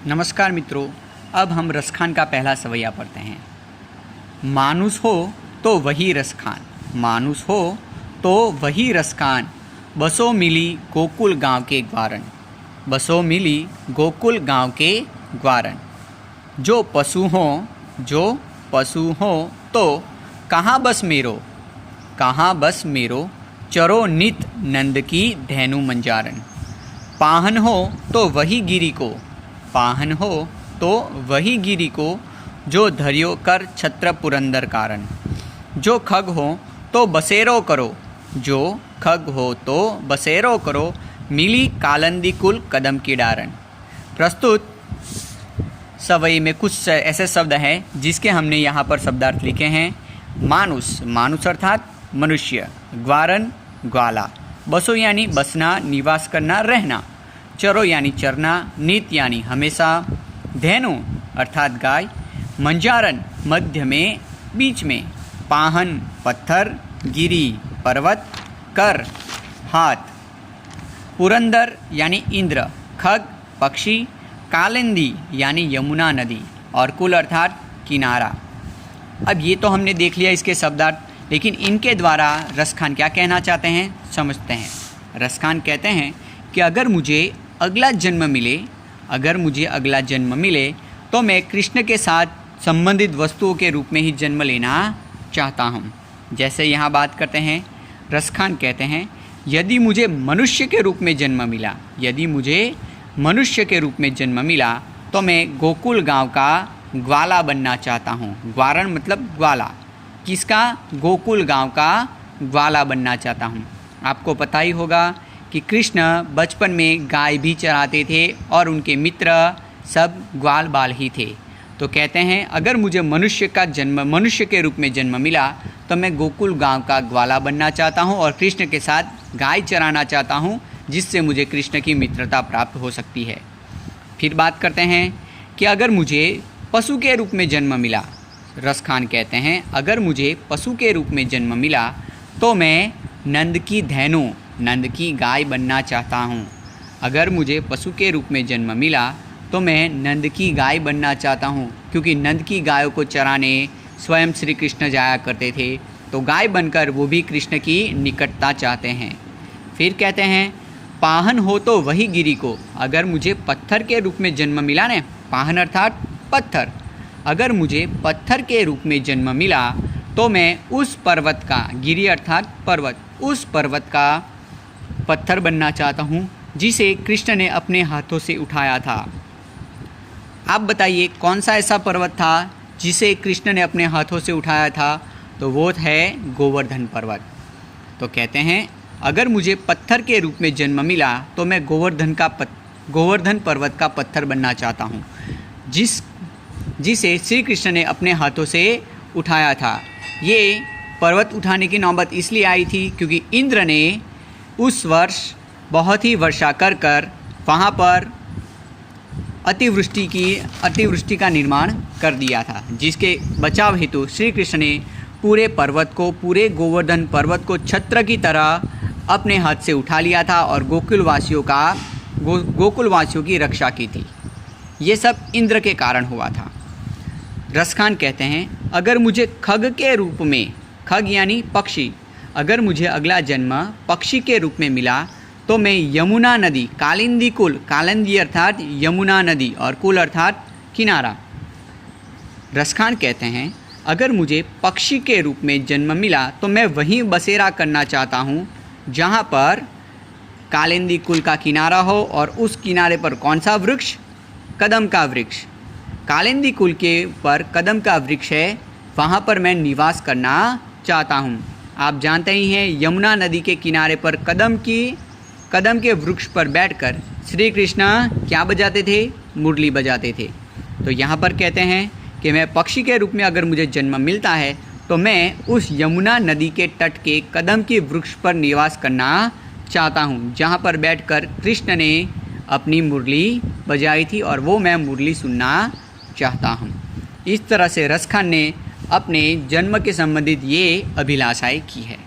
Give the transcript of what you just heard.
नमस्कार मित्रों, अब हम रसखान का पहला सवैया पढ़ते हैं। मानुष हो तो वही रसखान, मानुष हो तो वही रसखान, बसो मिली गोकुल गांव के ग्वारन, बसो मिली गोकुल गांव के ग्वारन। जो पशु हो तो कहाँ बस मेरो, कहाँ बस मेरो, चरो नित नंद की धेनु मंजारन। पाहन हो तो वही गिरी को, पाहन हो तो वही गिरी को, जो धर्यो कर छत्र पुरंदर कारण। जो खग हो तो बसेरो करो, जो खग हो तो बसेरो करो, मिली कालंदी कुल कदम की डारन। प्रस्तुत सवई में कुछ ऐसे शब्द हैं जिसके हमने यहाँ पर शब्दार्थ लिखे हैं। मानुष, मानुष अर्थात मनुष्य, ग्वारन ग्वाला, बसो यानी बसना, निवास करना, रहना, चरो यानी चरना, नित यानी हमेशा, धेनु अर्थात गाय, मंजारन मध्य में, बीच में, पाहन पत्थर, गिरी पर्वत, कर हाथ, पुरंदर यानी इंद्र, खग पक्षी, कालिंदी यानी यमुना नदी, और कुल अर्थात किनारा। अब ये तो हमने देख लिया इसके शब्दार्थ, लेकिन इनके द्वारा रसखान क्या कहना चाहते हैं समझते हैं। रसखान कहते हैं कि अगर मुझे अगला जन्म मिले, अगर मुझे अगला जन्म मिले तो मैं कृष्ण के साथ संबंधित वस्तुओं के रूप में ही जन्म लेना चाहता हूँ। जैसे यहाँ बात करते हैं, रसखान कहते हैं यदि मुझे मनुष्य के रूप में जन्म मिला, यदि मुझे मनुष्य के रूप में जन्म मिला तो मैं गोकुल गांव का ग्वाला बनना चाहता हूँ। ग्वारन मतलब ग्वाला, किसका? गोकुल गांव का ग्वाला बनना चाहता हूँ। आपको पता ही होगा कि कृष्ण बचपन में गाय भी चराते थे और उनके मित्र सब ग्वाल बाल ही थे। तो कहते हैं अगर मुझे मनुष्य के रूप में जन्म मिला तो मैं गोकुल गांव का ग्वाला बनना चाहता हूं और कृष्ण के साथ गाय चराना चाहता हूं, जिससे मुझे कृष्ण की मित्रता प्राप्त हो सकती है। फिर बात करते हैं कि अगर मुझे पशु के रूप में जन्म मिला, रसखान कहते हैं अगर मुझे पशु के रूप में जन्म मिला तो मैं नंद की धेनु, नंद की गाय बनना चाहता हूँ। अगर मुझे पशु के रूप में जन्म मिला तो मैं नंद की गाय बनना चाहता हूँ, क्योंकि नंद की गायों को चराने स्वयं श्री कृष्ण जाया करते थे, तो गाय बनकर वो भी कृष्ण की निकटता चाहते हैं। फिर कहते हैं पाहन हो तो वही गिरी को, अगर मुझे पत्थर के रूप में जन्म मिला ने, पाहन अर्थात पत्थर, अगर मुझे पत्थर के रूप में जन्म मिला तो मैं उस पर्वत का, गिरी अर्थात पर्वत, उस पर्वत का पत्थर बनना चाहता हूँ जिसे कृष्ण ने अपने हाथों से उठाया था। आप बताइए कौन सा ऐसा पर्वत था जिसे कृष्ण ने अपने हाथों से उठाया था? तो वो है गोवर्धन पर्वत। तो कहते हैं अगर मुझे पत्थर के रूप में जन्म मिला तो मैं गोवर्धन पर्वत का पत्थर बनना चाहता हूँ, जिसे श्री कृष्ण ने अपने हाथों से उठाया था। ये पर्वत उठाने की नौबत इसलिए आई थी क्योंकि इंद्र ने उस वर्ष बहुत ही वर्षा कर वहाँ पर अतिवृष्टि का निर्माण कर दिया था, जिसके बचाव हेतु श्री कृष्ण ने पूरे गोवर्धन पर्वत को छत्र की तरह अपने हाथ से उठा लिया था और गोकुलवासियों की रक्षा की थी। ये सब इंद्र के कारण हुआ था। रसखान कहते हैं अगर मुझे खग के रूप में, खग यानी पक्षी, अगर मुझे अगला जन्म पक्षी के रूप में मिला तो मैं यमुना नदी, कालिंदी कुल, कालिंदी अर्थात यमुना नदी और कुल अर्थात किनारा। रसखान कहते हैं अगर मुझे पक्षी के रूप में जन्म मिला तो मैं वहीं बसेरा करना चाहता हूँ जहाँ पर कालिंदी कुल का किनारा हो, और उस किनारे पर कौन सा वृक्ष? कदम का वृक्ष। कालिंदी कुल के ऊपर कदम का वृक्ष है, वहाँ पर मैं निवास करना चाहता हूँ। आप जानते ही हैं यमुना नदी के किनारे पर कदम के वृक्ष पर बैठकर श्री कृष्ण क्या बजाते थे? मुरली बजाते थे। तो यहाँ पर कहते हैं कि मैं पक्षी के रूप में अगर मुझे जन्म मिलता है तो मैं उस यमुना नदी के तट के कदम के वृक्ष पर निवास करना चाहता हूँ, जहाँ पर बैठकर कृष्ण ने अपनी मुरली बजाई थी और वो मैं मुरली सुनना चाहता हूँ। इस तरह से रसखान ने अपने जन्म के संबंधित ये अभिलाषाएं की है।